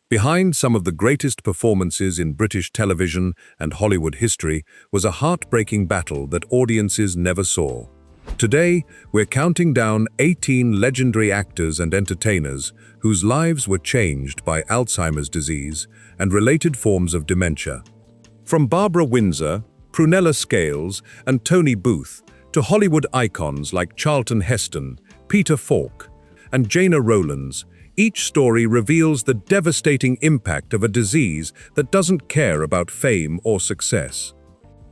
Behind some of the greatest performances in British television and Hollywood history was a heartbreaking battle that audiences never saw. Today, we're counting down 18 legendary actors and entertainers whose lives were changed by Alzheimer's disease and related forms of dementia. From Barbara Windsor, Prunella Scales, and Tony Booth, to Hollywood icons like Charlton Heston, Peter Falk, and Gena Rowlands, each story reveals the devastating impact of a disease that doesn't care about fame or success.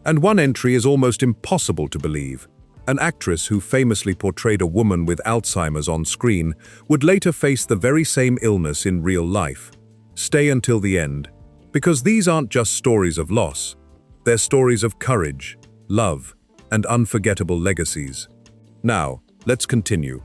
And one entry is almost impossible to believe. An actress who famously portrayed a woman with Alzheimer's on screen would later face the very same illness in real life. Stay until the end, because these aren't just stories of loss. They're stories of courage, love, and unforgettable legacies. Now, let's continue.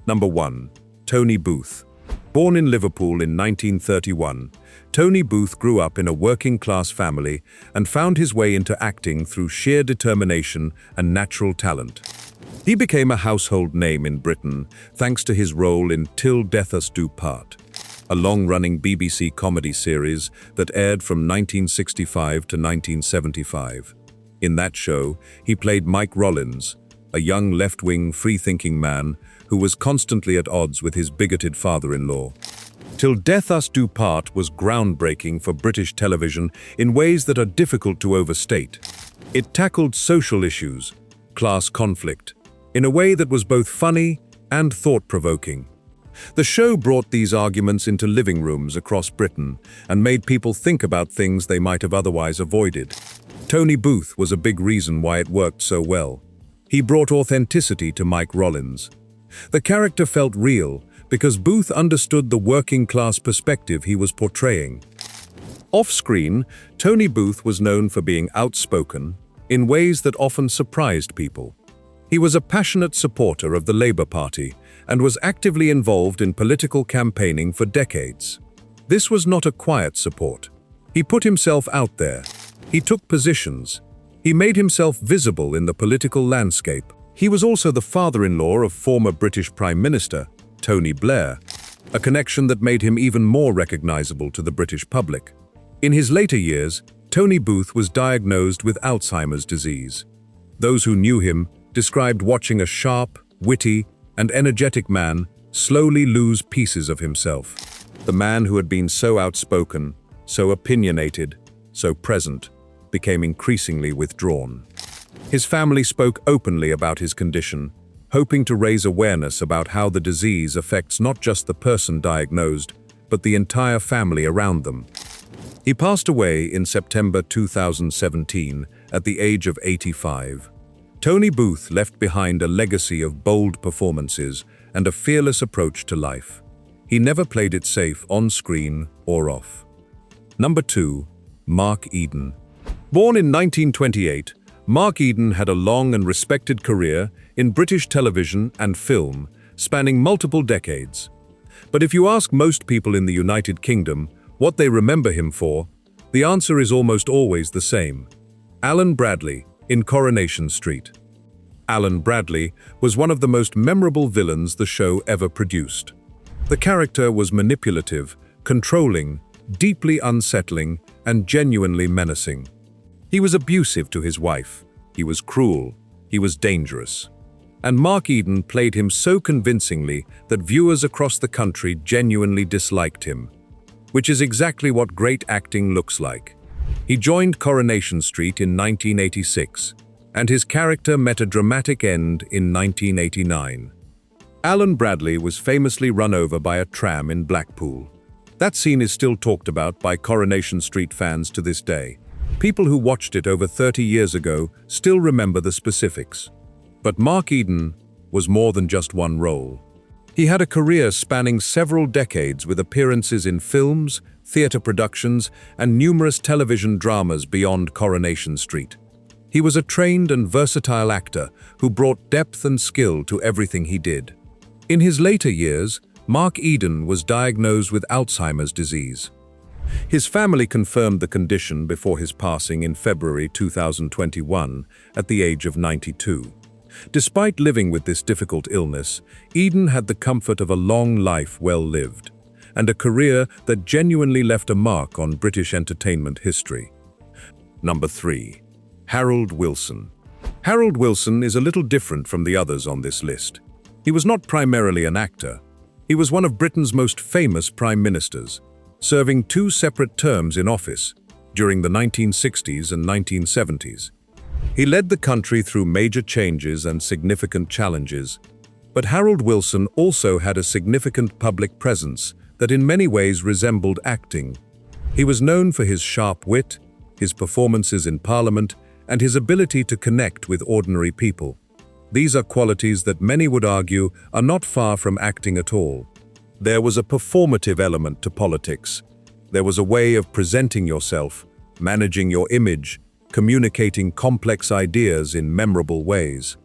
Number 1. Tony Booth. Born in Liverpool in 1931, Tony Booth grew up in a working-class family and found his way into acting through sheer determination and natural talent. He became a household name in Britain thanks to his role in Till Death Us Do Part, a long-running BBC comedy series that aired from 1965 to 1975. In that show, he played Mike Rowlands, a young left-wing, free-thinking man who was constantly at odds with his bigoted father-in-law. Till Death Us Do Part was groundbreaking for British television in ways that are difficult to overstate. It tackled social issues, class conflict, in a way that was both funny and thought-provoking. The show brought these arguments into living rooms across Britain and made people think about things they might have otherwise avoided. Tony Booth was a big reason why it worked so well. He brought authenticity to Mike Rowlands. The character felt real because Booth understood the working-class perspective he was portraying. Off-screen, Tony Booth was known for being outspoken in ways that often surprised people. He was a passionate supporter of the Labour Party and was actively involved in political campaigning for decades. This was not a quiet support. He put himself out there. He took positions. He made himself visible in the political landscape. He was also the father-in-law of former British Prime Minister, Tony Blair, a connection that made him even more recognizable to the British public. In his later years, Tony Booth was diagnosed with Alzheimer's disease. Those who knew him described watching a sharp, witty, and energetic man slowly lose pieces of himself. The man who had been so outspoken, so opinionated, so present, became increasingly withdrawn. His family spoke openly about his condition, hoping to raise awareness about how the disease affects not just the person diagnosed, but the entire family around them. He passed away in September 2017 at the age of 85. Tony Booth left behind a legacy of bold performances and a fearless approach to life. He never played it safe on screen or off. Number 2. Mark Eden. Born in 1928, Mark Eden had a long and respected career in British television and film, spanning multiple decades. But if you ask most people in the United Kingdom what they remember him for, the answer is almost always the same: Alan Bradley in Coronation Street. Alan Bradley was one of the most memorable villains the show ever produced. The character was manipulative, controlling, deeply unsettling, and genuinely menacing. He was abusive to his wife. He was cruel. He was dangerous. And Mark Eden played him so convincingly that viewers across the country genuinely disliked him, which is exactly what great acting looks like. He joined Coronation Street in 1986, and his character met a dramatic end in 1989. Alan Bradley was famously run over by a tram in Blackpool. That scene is still talked about by Coronation Street fans to this day. People who watched it over 30 years ago still remember the specifics. But Mark Eden was more than just one role. He had a career spanning several decades with appearances in films, theatre productions, and numerous television dramas beyond Coronation Street. He was a trained and versatile actor who brought depth and skill to everything he did. In his later years, Mark Eden was diagnosed with Alzheimer's disease. His family confirmed the condition before his passing in February 2021 at the age of 92. Despite living with this difficult illness, Eden had the comfort of a long life well lived, and a career that genuinely left a mark on British entertainment history. Number 3. Harold Wilson. Harold Wilson is a little different from the others on this list. He was not primarily an actor. He was one of Britain's most famous prime ministers, serving 2 separate terms in office during the 1960s and 1970s. He led the country through major changes and significant challenges, but Harold Wilson also had a significant public presence that in many ways resembled acting. He was known for his sharp wit, his performances in Parliament, and his ability to connect with ordinary people. These are qualities that many would argue are not far from acting at all. There was a performative element to politics. There was a way of presenting yourself, managing your image, communicating complex ideas in memorable ways.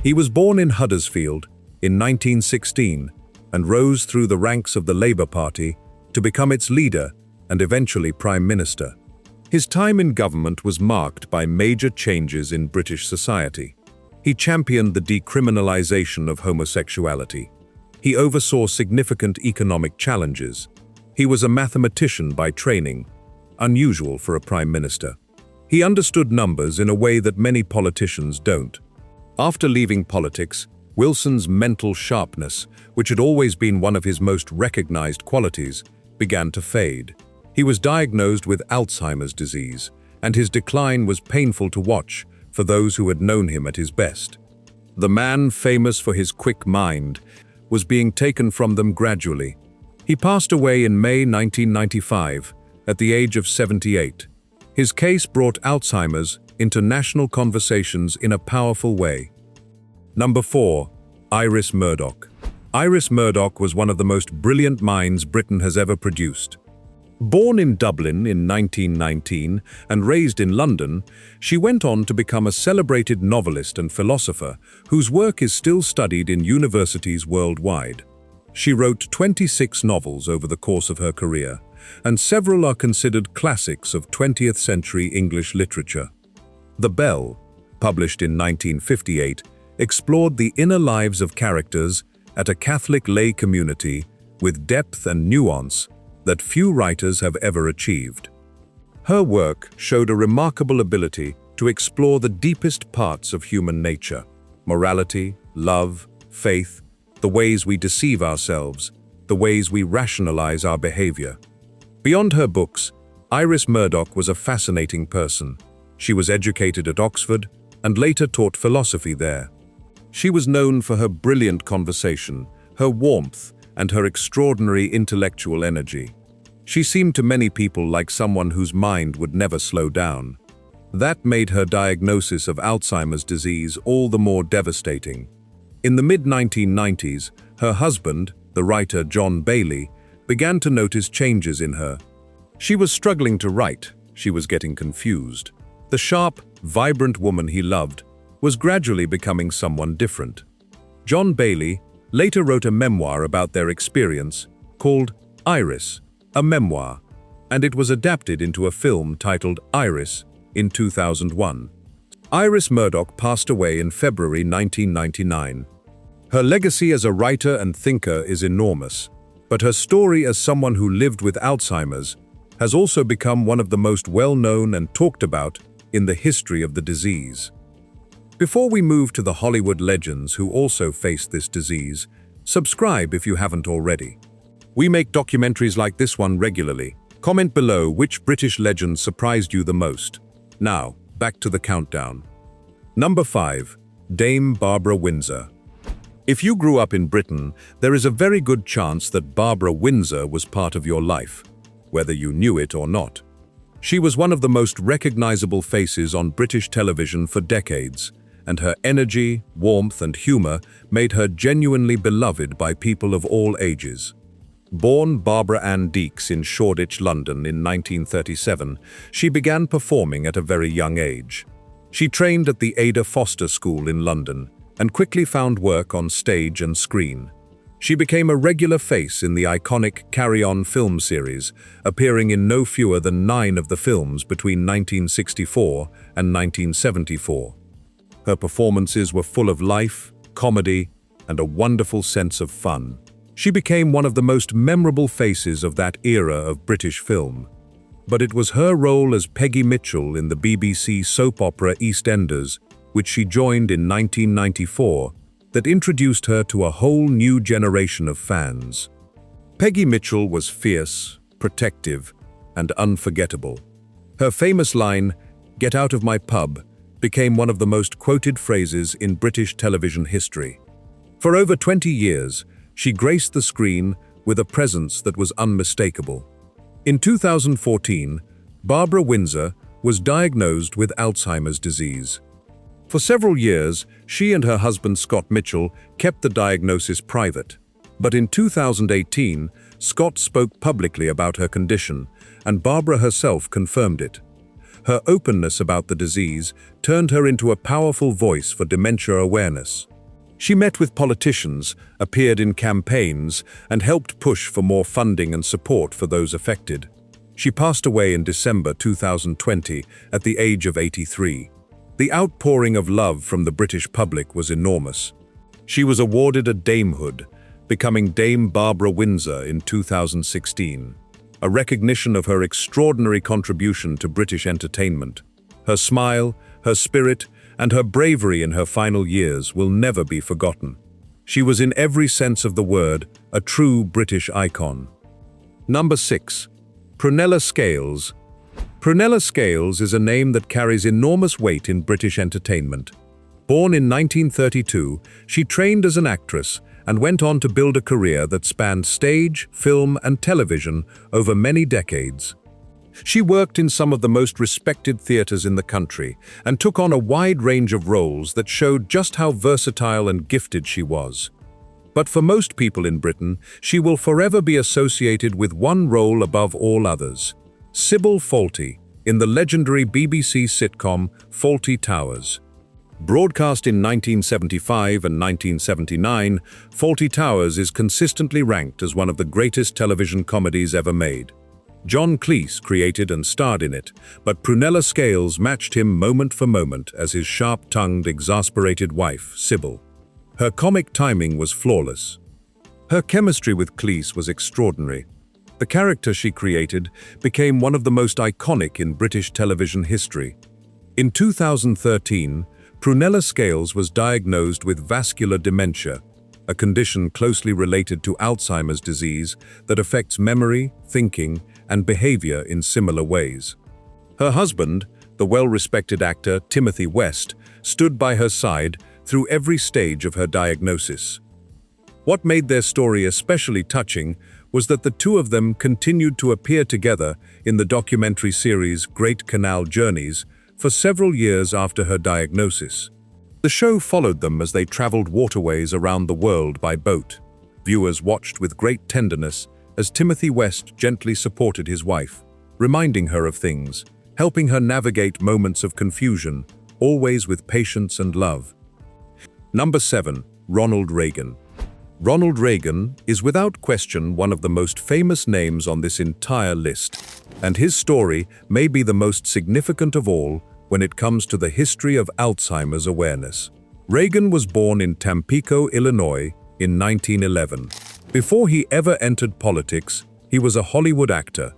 He was born in Huddersfield in 1916 and rose through the ranks of the Labour Party to become its leader and eventually Prime Minister. His time in government was marked by major changes in British society. He championed the decriminalisation of homosexuality. He oversaw significant economic challenges. He was a mathematician by training, unusual for a prime minister. He understood numbers in a way that many politicians don't. After leaving politics, Wilson's mental sharpness, which had always been one of his most recognized qualities, began to fade. He was diagnosed with Alzheimer's disease, and his decline was painful to watch for those who had known him at his best. The man famous for his quick mind was being taken from them gradually. He passed away in May 1995 at the age of 78. His case brought Alzheimer's into national conversations in a powerful way. Number 4. Iris Murdoch. Iris Murdoch was one of the most brilliant minds Britain has ever produced. Born in Dublin in 1919 and raised in London, she went on to become a celebrated novelist and philosopher whose work is still studied in universities worldwide. She wrote 26 novels over the course of her career, and several are considered classics of 20th century English literature. The Bell, published in 1958, explored the inner lives of characters at a Catholic lay community with depth and nuance that few writers have ever achieved. Her work showed a remarkable ability to explore the deepest parts of human nature: morality, love, faith, the ways we deceive ourselves, the ways we rationalize our behavior. Beyond her books, Iris Murdoch was a fascinating person. She was educated at Oxford and later taught philosophy there. She was known for her brilliant conversation, her warmth, and her extraordinary intellectual energy. She seemed to many people like someone whose mind would never slow down. That made her diagnosis of Alzheimer's disease all the more devastating. In the mid-1990s, her husband, the writer John Bailey, began to notice changes in her. She was struggling to write. She was getting confused. The sharp, vibrant woman he loved was gradually becoming someone different. John Bailey later wrote a memoir about their experience called Iris, a Memoir, and it was adapted into a film titled Iris in 2001. Iris Murdoch passed away in February 1999. Her legacy as a writer and thinker is enormous, but her story as someone who lived with Alzheimer's has also become one of the most well-known and talked about in the history of the disease. Before we move to the Hollywood legends who also faced this disease, subscribe if you haven't already. We make documentaries like this one regularly. Comment below which British legend surprised you the most. Now, back to the countdown. Number 5. Dame Barbara Windsor. If you grew up in Britain, there is a very good chance that Barbara Windsor was part of your life, whether you knew it or not. She was one of the most recognizable faces on British television for decades, and her energy, warmth, and humor made her genuinely beloved by people of all ages. Born Barbara Ann Deeks in Shoreditch, London in 1937, she began performing at a very young age. She trained at the Ada Foster School in London and quickly found work on stage and screen. She became a regular face in the iconic Carry On film series, appearing in no fewer than 9 of the films between 1964 and 1974. Her performances were full of life, comedy, and a wonderful sense of fun. She became one of the most memorable faces of that era of British film. But it was her role as Peggy Mitchell in the BBC soap opera EastEnders, which she joined in 1994, that introduced her to a whole new generation of fans. Peggy Mitchell was fierce, protective, and unforgettable. Her famous line, "Get out of my pub," became one of the most quoted phrases in British television history. For over 20 years, she graced the screen with a presence that was unmistakable. In 2014, Barbara Windsor was diagnosed with Alzheimer's disease. For several years, she and her husband Scott Mitchell kept the diagnosis private. But in 2018, Scott spoke publicly about her condition, and Barbara herself confirmed it. Her openness about the disease turned her into a powerful voice for dementia awareness. She met with politicians, appeared in campaigns, and helped push for more funding and support for those affected. She passed away in December 2020 at the age of 83. The outpouring of love from the British public was enormous. She was awarded a damehood, becoming Dame Barbara Windsor in 2016, a recognition of her extraordinary contribution to British entertainment. Her smile, her spirit, and her bravery in her final years will never be forgotten. She was in every sense of the word a true British icon. Number 6. Prunella Scales. Prunella Scales is a name that carries enormous weight in British entertainment. Born in 1932, she trained as an actress and went on to build a career that spanned stage, film, and television over many decades. She worked in some of the most respected theatres in the country and took on a wide range of roles that showed just how versatile and gifted she was. But for most people in Britain, she will forever be associated with one role above all others: Sybil Fawlty in the legendary BBC sitcom Fawlty Towers. Broadcast in 1975 and 1979, Fawlty Towers is consistently ranked as one of the greatest television comedies ever made. John Cleese created and starred in it, but Prunella Scales matched him moment for moment as his sharp-tongued, exasperated wife, Sybil. Her comic timing was flawless. Her chemistry with Cleese was extraordinary. The character she created became one of the most iconic in British television history. In 2013, Prunella Scales was diagnosed with vascular dementia, a condition closely related to Alzheimer's disease that affects memory, thinking, and behavior in similar ways. Her husband, the well-respected actor Timothy West, stood by her side through every stage of her diagnosis. What made their story especially touching was that the two of them continued to appear together in the documentary series Great Canal Journeys for several years after her diagnosis. The show followed them as they traveled waterways around the world by boat. Viewers watched with great tenderness as Timothy West gently supported his wife, reminding her of things, helping her navigate moments of confusion, always with patience and love. Number 7. Ronald Reagan. Ronald Reagan is without question one of the most famous names on this entire list, and his story may be the most significant of all when it comes to the history of Alzheimer's awareness. Reagan was born in Tampico, Illinois in 1911. Before he ever entered politics, he was a Hollywood actor.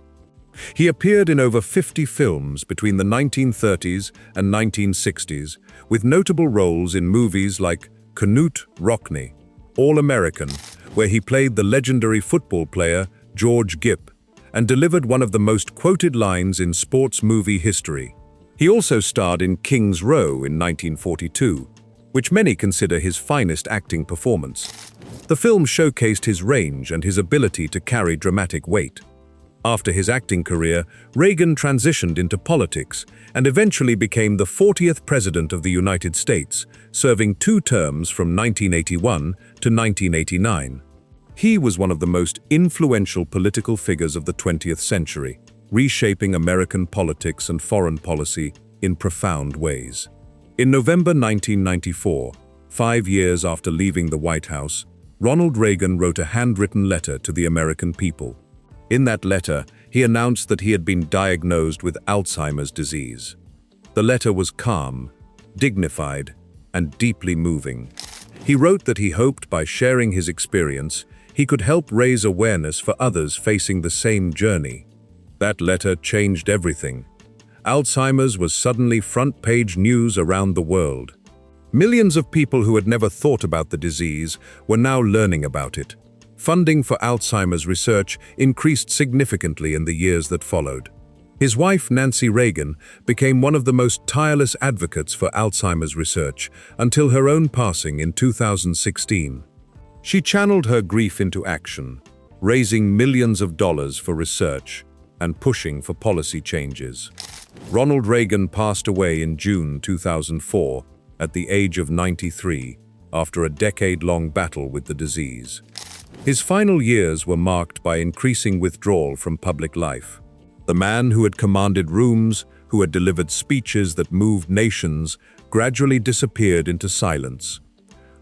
He appeared in over 50 films between the 1930s and 1960s, with notable roles in movies like Canute Rockne, All American, where he played the legendary football player George Gipp, and delivered one of the most quoted lines in sports movie history. He also starred in King's Row in 1942, which many consider his finest acting performance. The film showcased his range and his ability to carry dramatic weight. After his acting career, Reagan transitioned into politics and eventually became the 40th President of the United States, serving 2 terms from 1981 to 1989. He was one of the most influential political figures of the 20th century, reshaping American politics and foreign policy in profound ways. In November 1994, 5 years after leaving the White House, Ronald Reagan wrote a handwritten letter to the American people. In that letter, he announced that he had been diagnosed with Alzheimer's disease. The letter was calm, dignified, and deeply moving. He wrote that he hoped by sharing his experience, he could help raise awareness for others facing the same journey. That letter changed everything. Alzheimer's was suddenly front-page news around the world. Millions of people who had never thought about the disease were now learning about it. Funding for Alzheimer's research increased significantly in the years that followed. His wife, Nancy Reagan, became one of the most tireless advocates for Alzheimer's research until her own passing in 2016. She channeled her grief into action, raising millions of dollars for research and pushing for policy changes. Ronald Reagan passed away in June 2004 at the age of 93 after a decade-long battle with the disease. His final years were marked by increasing withdrawal from public life. The man who had commanded rooms, who had delivered speeches that moved nations, gradually disappeared into silence.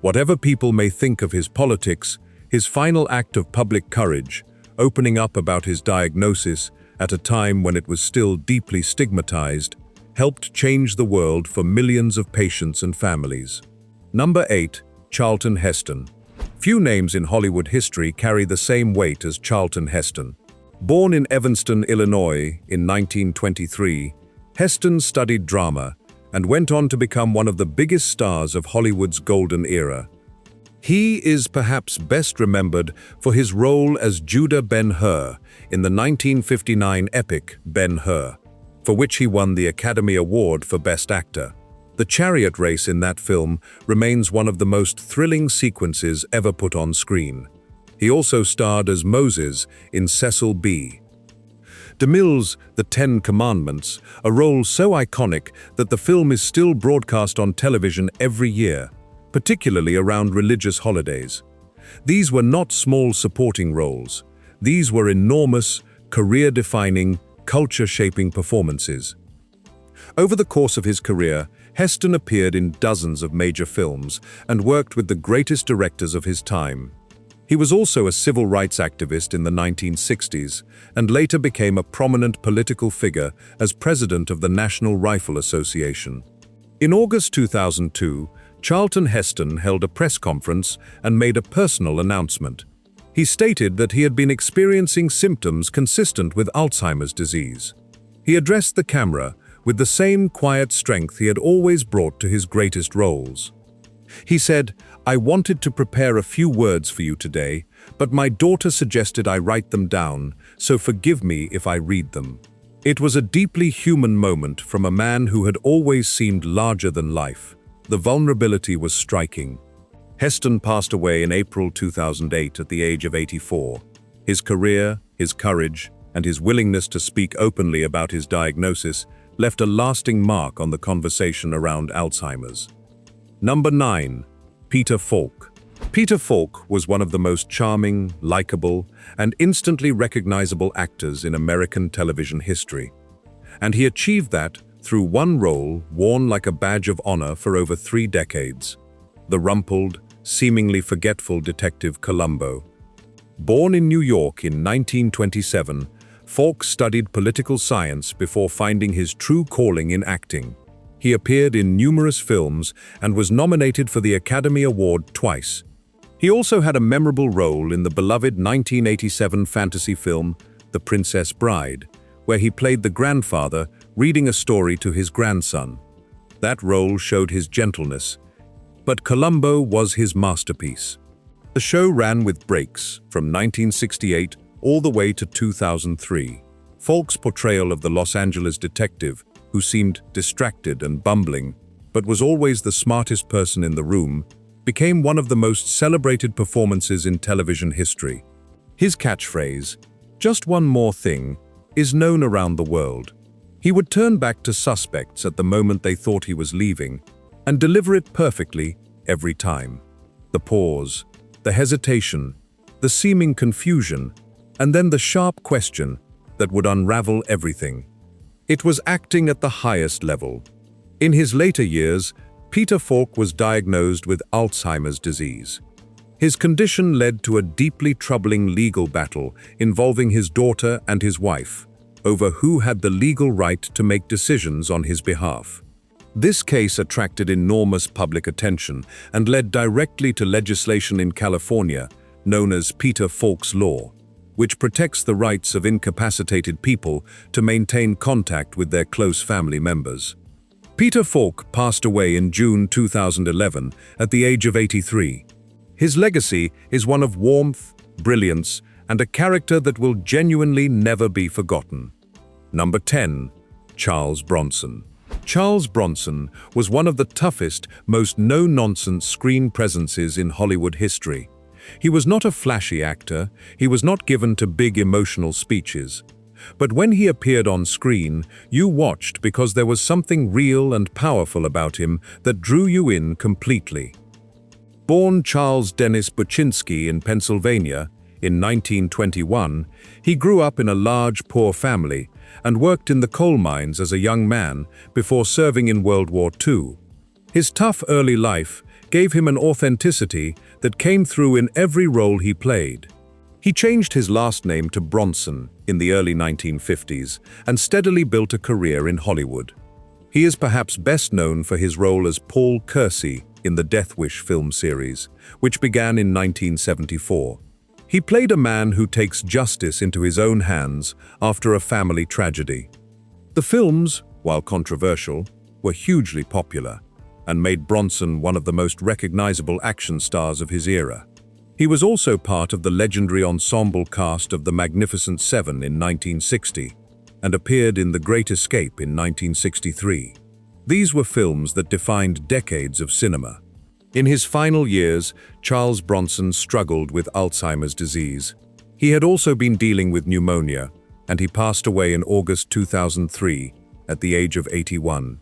Whatever people may think of his politics, his final act of public courage, opening up about his diagnosis at a time when it was still deeply stigmatized, helped change the world for millions of patients and families. Number 8. Charlton Heston. Few names in Hollywood history carry the same weight as Charlton Heston. Born in Evanston, Illinois in 1923, Heston studied drama and went on to become one of the biggest stars of Hollywood's golden era. He is perhaps best remembered for his role as Judah Ben-Hur in the 1959 epic Ben-Hur, for which he won the Academy Award for Best Actor. The chariot race in that film remains one of the most thrilling sequences ever put on screen. He also starred as Moses in Cecil B. DeMille's The Ten Commandments, a role so iconic that the film is still broadcast on television every year, particularly around religious holidays. These were not small supporting roles. These were enormous, career-defining, culture-shaping performances. Over the course of his career, Heston appeared in dozens of major films and worked with the greatest directors of his time. He was also a civil rights activist in the 1960s and later became a prominent political figure as president of the National Rifle Association. In August 2002, Charlton Heston held a press conference and made a personal announcement. He stated that he had been experiencing symptoms consistent with Alzheimer's disease. He addressed the camera with the same quiet strength he had always brought to his greatest roles. He said, "I wanted to prepare a few words for you today, but my daughter suggested I write them down, so forgive me if I read them." It was a deeply human moment from a man who had always seemed larger than life. The vulnerability was striking. Heston passed away in April 2008 at the age of 84. His career, his courage, and his willingness to speak openly about his diagnosis left a lasting mark on the conversation around Alzheimer's. Number 9. Peter Falk. Peter Falk was one of the most charming, likable, and instantly recognizable actors in American television history. And he achieved that through one role worn like a badge of honor for over 3 decades: the rumpled, seemingly forgetful detective Columbo. Born in New York in 1927, Falk studied political science before finding his true calling in acting. He appeared in numerous films and was nominated for the Academy Award twice. He also had a memorable role in the beloved 1987 fantasy film, The Princess Bride, where he played the grandfather reading a story to his grandson. That role showed his gentleness, but Columbo was his masterpiece. The show ran with breaks from 1968 all the way to 2003. Falk's portrayal of the Los Angeles detective, who seemed distracted and bumbling, but was always the smartest person in the room, became one of the most celebrated performances in television history. His catchphrase, "Just one more thing," is known around the world. He would turn back to suspects at the moment they thought he was leaving, and deliver it perfectly every time. The pause, the hesitation, the seeming confusion, and then the sharp question that would unravel everything. It was acting at the highest level. In his later years, Peter Falk was diagnosed with Alzheimer's disease. His condition led to a deeply troubling legal battle involving his daughter and his wife over who had the legal right to make decisions on his behalf. This case attracted enormous public attention and led directly to legislation in California known as Peter Falk's Law, which protects the rights of incapacitated people to maintain contact with their close family members. Peter Falk passed away in June 2011 at the age of 83. His legacy is one of warmth, brilliance, and a character that will genuinely never be forgotten. Number 10. Charles Bronson. Charles Bronson was one of the toughest, most no-nonsense screen presences in Hollywood history. He was not a flashy actor, he was not given to big emotional speeches. But when he appeared on screen, you watched because there was something real and powerful about him that drew you in completely. Born Charles Dennis Buczynski in Pennsylvania in 1921, he grew up in a large, poor family and worked in the coal mines as a young man before serving in World War II. His tough early life gave him an authenticity that came through in every role he played. He changed his last name to Bronson in the early 1950s and steadily built a career in Hollywood. He is perhaps best known for his role as Paul Kersey in the Death Wish film series, which began in 1974. He played a man who takes justice into his own hands after a family tragedy. The films, while controversial, were hugely popular and made Bronson one of the most recognizable action stars of his era. He was also part of the legendary ensemble cast of The Magnificent Seven in 1960 and appeared in The Great Escape in 1963. These were films that defined decades of cinema. In his final years, Charles Bronson struggled with Alzheimer's disease. He had also been dealing with pneumonia, and he passed away in August 2003 at the age of 81.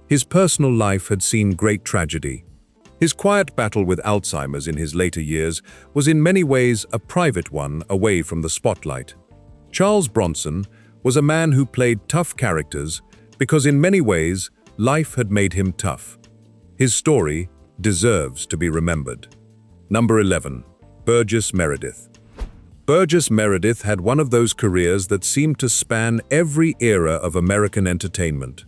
His personal life had seen great tragedy. His quiet battle with Alzheimer's in his later years was in many ways a private one away from the spotlight. Charles Bronson was a man who played tough characters because in many ways life had made him tough. His story deserves to be remembered. Number 11. Burgess Meredith. Burgess Meredith had one of those careers that seemed to span every era of American entertainment.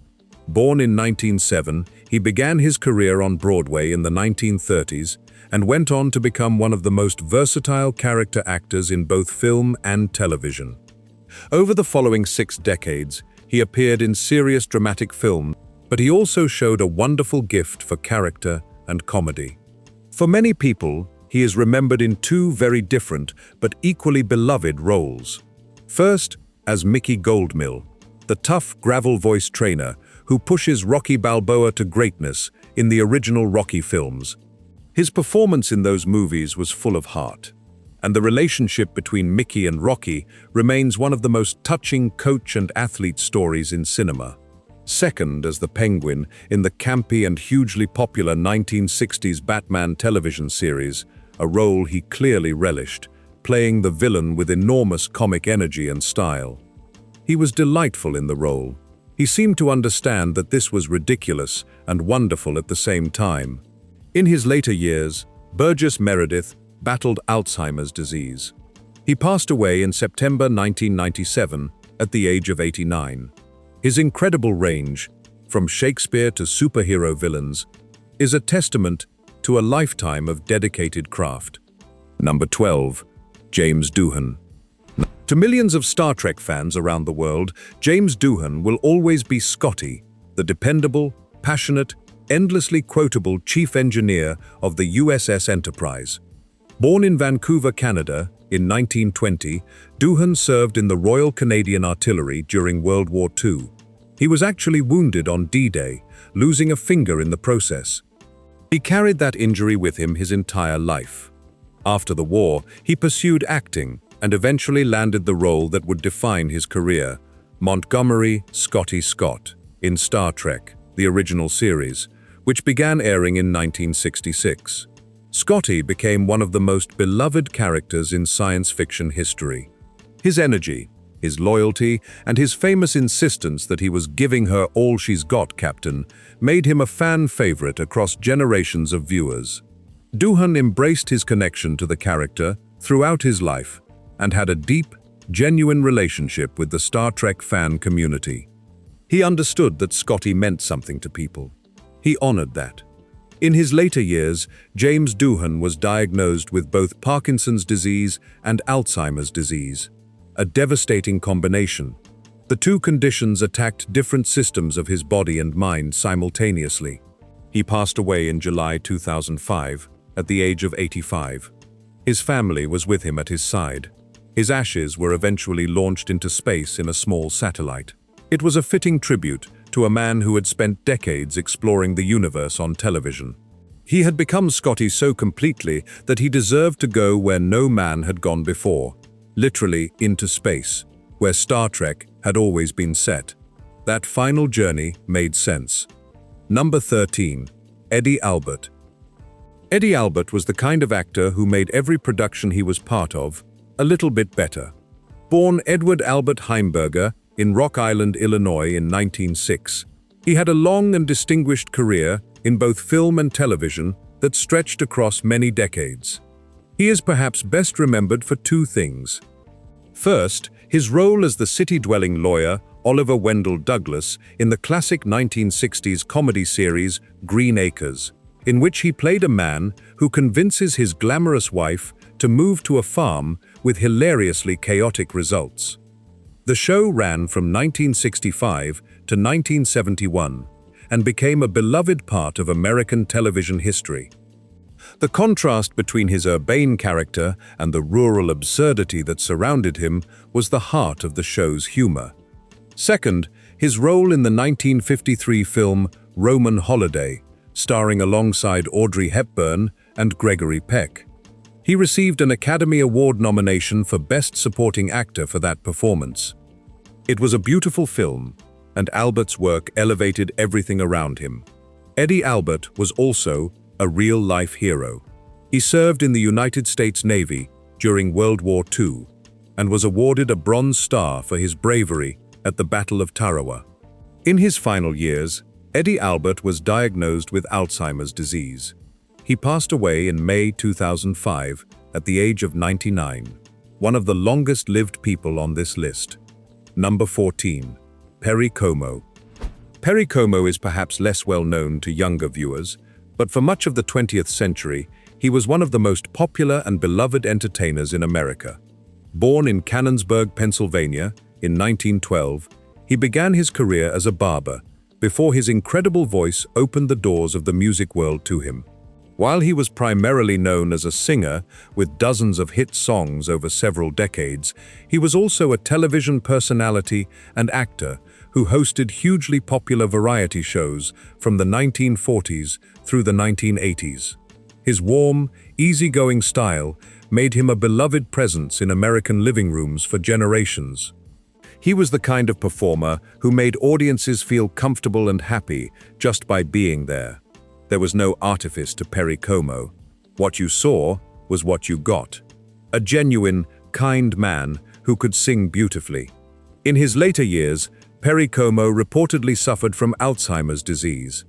Born in 1907, he began his career on Broadway in the 1930s and went on to become one of the most versatile character actors in both film and television. Over the following 6 decades, he appeared in serious dramatic films, but he also showed a wonderful gift for character and comedy. For many people, he is remembered in 2 very different but equally beloved roles. First, as Mickey Goldmill, the tough gravel voice trainer who pushes Rocky Balboa to greatness in the original Rocky films. His performance in those movies was full of heart, and the relationship between Mickey and Rocky remains one of the most touching coach and athlete stories in cinema. Second, as the Penguin in the campy and hugely popular 1960s Batman television series, a role he clearly relished, playing the villain with enormous comic energy and style. He was delightful in the role. He seemed to understand that this was ridiculous and wonderful at the same time. In his later years, Burgess Meredith battled Alzheimer's disease. He passed away in September 1997 at the age of 89. His incredible range, from Shakespeare to superhero villains, is a testament to a lifetime of dedicated craft. Number 12. James Doohan. To millions of Star Trek fans around the world, James Doohan will always be Scotty, the dependable, passionate, endlessly quotable chief engineer of the USS Enterprise. Born in Vancouver, Canada, in 1920, Doohan served in the Royal Canadian Artillery during World War II. He was actually wounded on D-Day, losing a finger in the process. He carried that injury with him his entire life. After the war, he pursued acting and eventually landed the role that would define his career, Montgomery Scotty Scott, in Star Trek, the original series, which began airing in 1966. Scotty became one of the most beloved characters in science fiction history. His energy, his loyalty, and his famous insistence that he was giving her all she's got, Captain, made him a fan favorite across generations of viewers. Doohan embraced his connection to the character throughout his life and had a deep, genuine relationship with the Star Trek fan community. He understood that Scotty meant something to people. He honored that. In his later years, James Doohan was diagnosed with both Parkinson's disease and Alzheimer's disease, a devastating combination. The two conditions attacked different systems of his body and mind simultaneously. He passed away in July 2005, at the age of 85. His family was with him at his side. His ashes were eventually launched into space in a small satellite. It was a fitting tribute to a man who had spent decades exploring the universe on television. He had become Scotty so completely that he deserved to go where no man had gone before, literally into space, where Star Trek had always been set. That final journey made sense. Number 13. Eddie Albert. Eddie Albert was the kind of actor who made every production he was part of a little bit better. Born Edward Albert Heimberger in Rock Island, Illinois in 1906, he had a long and distinguished career in both film and television that stretched across many decades. He is perhaps best remembered for two things. First, his role as the city-dwelling lawyer Oliver Wendell Douglas in the classic 1960s comedy series Green Acres, in which he played a man who convinces his glamorous wife to move to a farm with hilariously chaotic results. The show ran from 1965 to 1971 and became a beloved part of American television history. The contrast between his urbane character and the rural absurdity that surrounded him was the heart of the show's humor. Second, his role in the 1953 film Roman Holiday, starring alongside Audrey Hepburn and Gregory Peck. He received an Academy Award nomination for Best Supporting Actor for that performance. It was a beautiful film, and Albert's work elevated everything around him. Eddie Albert was also a real-life hero. He served in the United States Navy during World War II and was awarded a Bronze Star for his bravery at the Battle of Tarawa. In his final years, Eddie Albert was diagnosed with Alzheimer's disease. He passed away in May 2005 at the age of 99, one of the longest-lived people on this list. Number 14. Perry Como. Perry Como is perhaps less well known to younger viewers, but for much of the 20th century, he was one of the most popular and beloved entertainers in America. Born in Canonsburg, Pennsylvania, in 1912, he began his career as a barber, before his incredible voice opened the doors of the music world to him. While he was primarily known as a singer with dozens of hit songs over several decades, he was also a television personality and actor who hosted hugely popular variety shows from the 1940s through the 1980s. His warm, easygoing style made him a beloved presence in American living rooms for generations. He was the kind of performer who made audiences feel comfortable and happy just by being there. There was no artifice to Perry Como. What you saw was what you got. A genuine, kind man who could sing beautifully. In his later years, Perry Como reportedly suffered from Alzheimer's disease.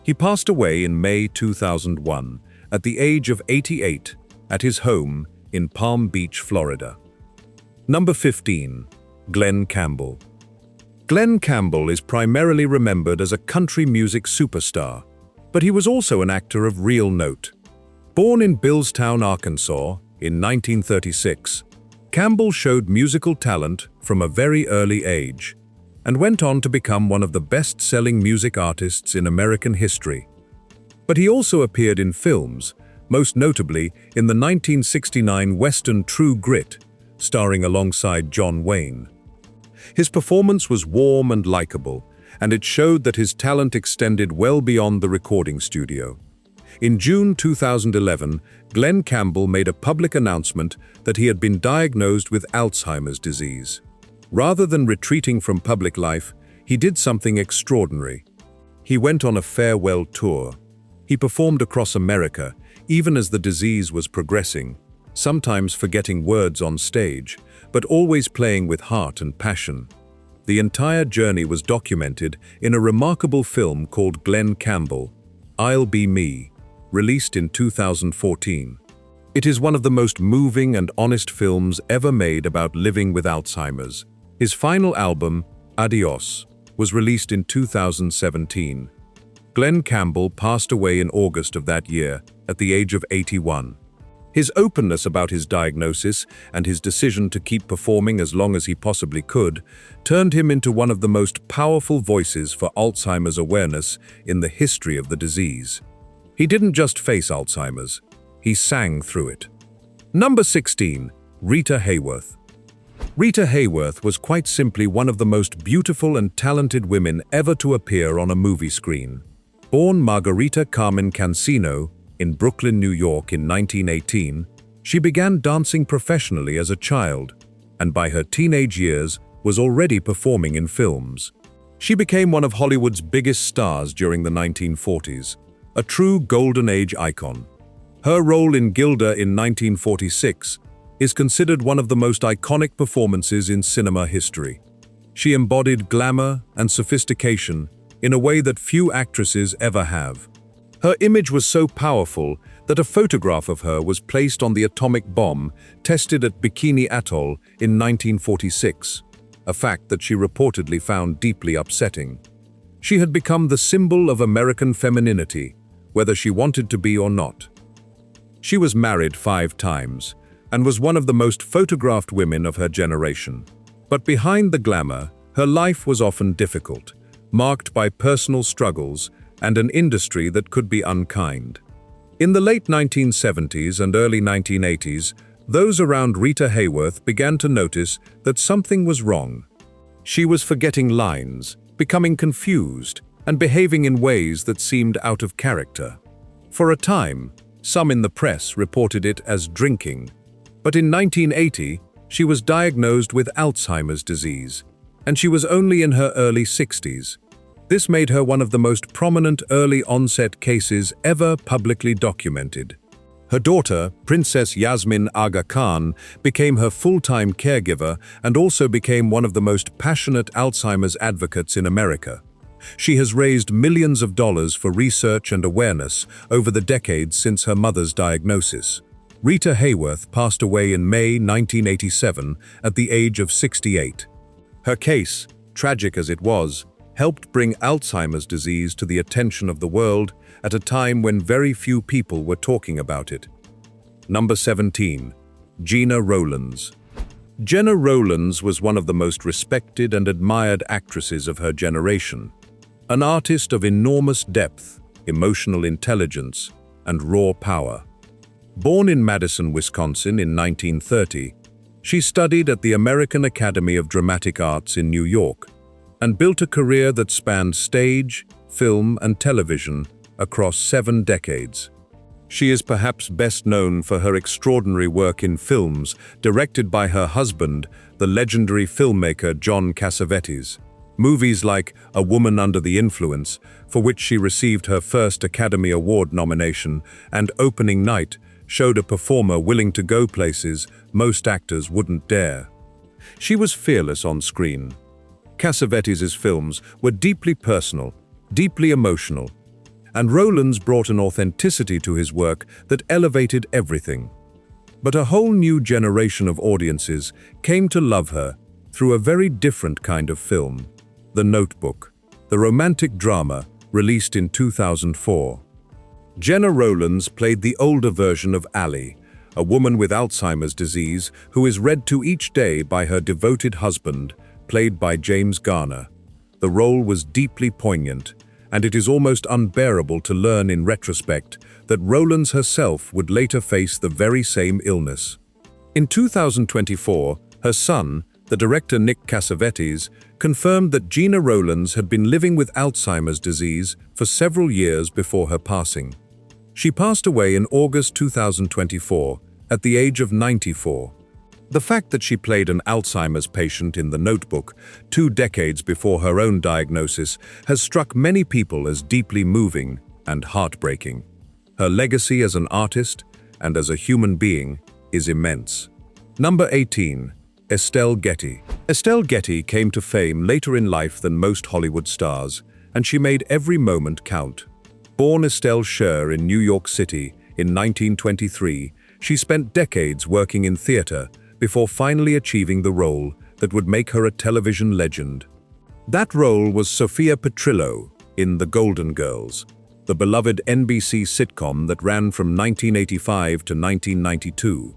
He passed away in May 2001 at the age of 88 at his home in Palm Beach, Florida. Number 15. Glen Campbell. Glen Campbell is primarily remembered as a country music superstar, but he was also an actor of real note. Born in Billstown, Arkansas in 1936, Campbell showed musical talent from a very early age and went on to become one of the best-selling music artists in American history. But he also appeared in films, most notably in the 1969 Western True Grit, starring alongside John Wayne. His performance was warm and likable, and it showed that his talent extended well beyond the recording studio. In June 2011, Glen Campbell made a public announcement that he had been diagnosed with Alzheimer's disease. Rather than retreating from public life, he did something extraordinary. He went on a farewell tour. He performed across America, even as the disease was progressing, sometimes forgetting words on stage, but always playing with heart and passion. The entire journey was documented in a remarkable film called Glen Campbell, I'll Be Me, released in 2014. It is one of the most moving and honest films ever made about living with Alzheimer's. His final album, Adios, was released in 2017. Glen Campbell passed away in August of that year, at the age of 81. His openness about his diagnosis and his decision to keep performing as long as he possibly could turned him into one of the most powerful voices for Alzheimer's awareness in the history of the disease. He didn't just face Alzheimer's, he sang through it. Number 16. Rita Hayworth. Rita Hayworth was quite simply one of the most beautiful and talented women ever to appear on a movie screen. Born Margarita Carmen Cancino in Brooklyn, New York in 1918, she began dancing professionally as a child, and by her teenage years was already performing in films. She became one of Hollywood's biggest stars during the 1940s, a true golden age icon. Her role in Gilda in 1946 is considered one of the most iconic performances in cinema history. She embodied glamour and sophistication in a way that few actresses ever have. Her image was so powerful that a photograph of her was placed on the atomic bomb tested at Bikini Atoll in 1946, a fact that she reportedly found deeply upsetting. She had become the symbol of American femininity, whether she wanted to be or not. She was married 5 times and was one of the most photographed women of her generation. But behind the glamour, her life was often difficult, marked by personal struggles and an industry that could be unkind. In the late 1970s and early 1980s, those around Rita Hayworth began to notice that something was wrong. She was forgetting lines, becoming confused, and behaving in ways that seemed out of character. For a time, some in the press reported it as drinking. But in 1980, she was diagnosed with Alzheimer's disease, and she was only in her early 60s. This made her one of the most prominent early-onset cases ever publicly documented. Her daughter, Princess Yasmin Aga Khan, became her full-time caregiver and also became one of the most passionate Alzheimer's advocates in America. She has raised millions of dollars for research and awareness over the decades since her mother's diagnosis. Rita Hayworth passed away in May 1987 at the age of 68. Her case, tragic as it was, helped bring Alzheimer's disease to the attention of the world at a time when very few people were talking about it. Number 17. Gena Rowlands. Gena Rowlands was one of the most respected and admired actresses of her generation, an artist of enormous depth, emotional intelligence, and raw power. Born in Madison, Wisconsin in 1930, she studied at the American Academy of Dramatic Arts in New York and built a career that spanned stage, film, and television across 7 decades. She is perhaps best known for her extraordinary work in films directed by her husband, the legendary filmmaker John Cassavetes. Movies like A Woman Under the Influence, for which she received her first Academy Award nomination, and Opening Night showed a performer willing to go places most actors wouldn't dare. She was fearless on screen. Cassavetes' films were deeply personal, deeply emotional, and Rowlands brought an authenticity to his work that elevated everything. But a whole new generation of audiences came to love her through a very different kind of film, The Notebook, the romantic drama released in 2004. Gena Rowlands played the older version of Allie, a woman with Alzheimer's disease who is read to each day by her devoted husband, played by James Garner. The role was deeply poignant, and it is almost unbearable to learn in retrospect that Rowlands herself would later face the very same illness. In 2024, her son, the director Nick Cassavetes, confirmed that Gena Rowlands had been living with Alzheimer's disease for several years before her passing. She passed away in August 2024 at the age of 94. The fact that she played an Alzheimer's patient in The Notebook 2 decades before her own diagnosis has struck many people as deeply moving and heartbreaking. Her legacy as an artist and as a human being is immense. Number 18. Estelle Getty. Estelle Getty came to fame later in life than most Hollywood stars, and she made every moment count. Born Estelle Scher in New York City in 1923, she spent decades working in theater before finally achieving the role that would make her a television legend. That role was Sophia Petrillo in The Golden Girls, the beloved NBC sitcom that ran from 1985 to 1992.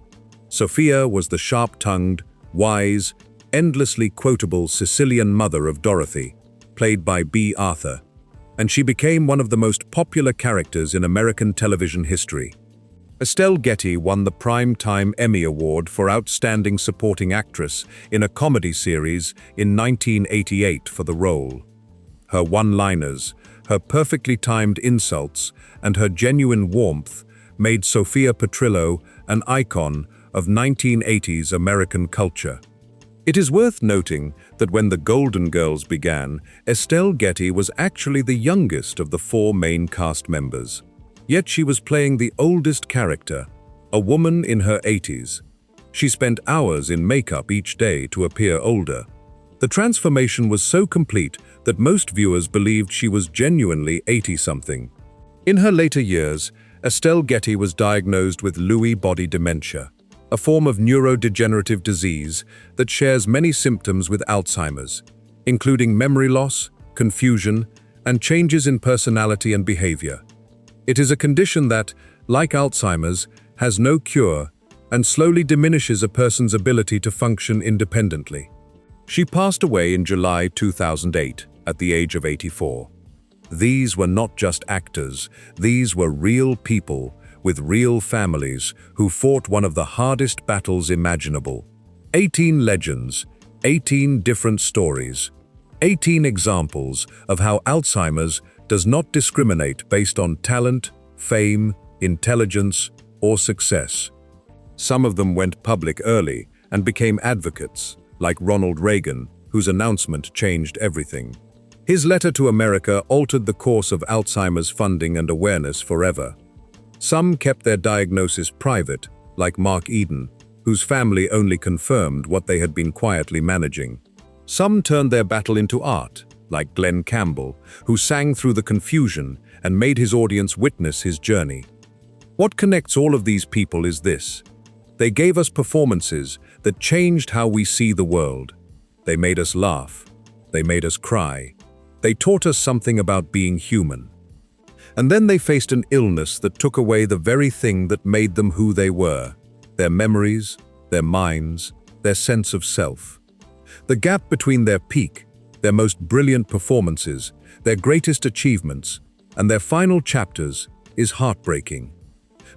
Sophia was the sharp-tongued, wise, endlessly quotable Sicilian mother of Dorothy, played by B. Arthur, and she became one of the most popular characters in American television history. Estelle Getty won the Primetime Emmy Award for Outstanding Supporting Actress in a comedy series in 1988 for the role. Her one-liners, her perfectly timed insults, and her genuine warmth made Sophia Petrillo an icon of 1980s American culture. It is worth noting that when The Golden Girls began, Estelle Getty was actually the youngest of the four main cast members. Yet she was playing the oldest character, a woman in her 80s. She spent hours in makeup each day to appear older. The transformation was so complete that most viewers believed she was genuinely 80-something. In her later years, Estelle Getty was diagnosed with Lewy body dementia, a form of neurodegenerative disease that shares many symptoms with Alzheimer's, including memory loss, confusion, and changes in personality and behavior. It is a condition that, like Alzheimer's, has no cure and slowly diminishes a person's ability to function independently. She passed away in July 2008 at the age of 84. These were not just actors, these were real people with real families who fought one of the hardest battles imaginable. 18 legends, 18 different stories, 18 examples of how Alzheimer's does not discriminate based on talent, fame, intelligence, or success. Some of them went public early and became advocates, like Ronald Reagan, whose announcement changed everything. His letter to America altered the course of Alzheimer's funding and awareness forever. Some kept their diagnosis private, like Mark Eden, whose family only confirmed what they had been quietly managing. Some turned their battle into art, like Glen Campbell, who sang through the confusion and made his audience witness his journey. What connects all of these people is this: they gave us performances that changed how we see the world. They made us laugh. They made us cry. They taught us something about being human. And then they faced an illness that took away the very thing that made them who they were: their memories, their minds, their sense of self. The gap between their peak, their most brilliant performances, their greatest achievements, and their final chapters is heartbreaking.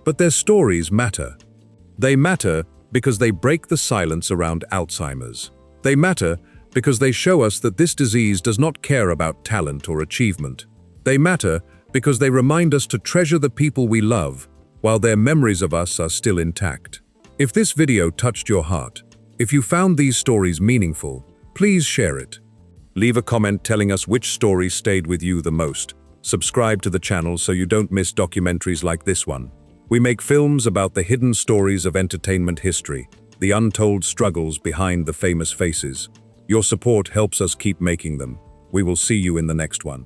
But their stories matter. They matter because they break the silence around Alzheimer's. They matter because they show us that this disease does not care about talent or achievement. They matter because they remind us to treasure the people we love while their memories of us are still intact. If this video touched your heart, if you found these stories meaningful, please share it. Leave a comment telling us which story stayed with you the most. Subscribe to the channel so you don't miss documentaries like this one. We make films about the hidden stories of entertainment history, the untold struggles behind the famous faces. Your support helps us keep making them. We will see you in the next one.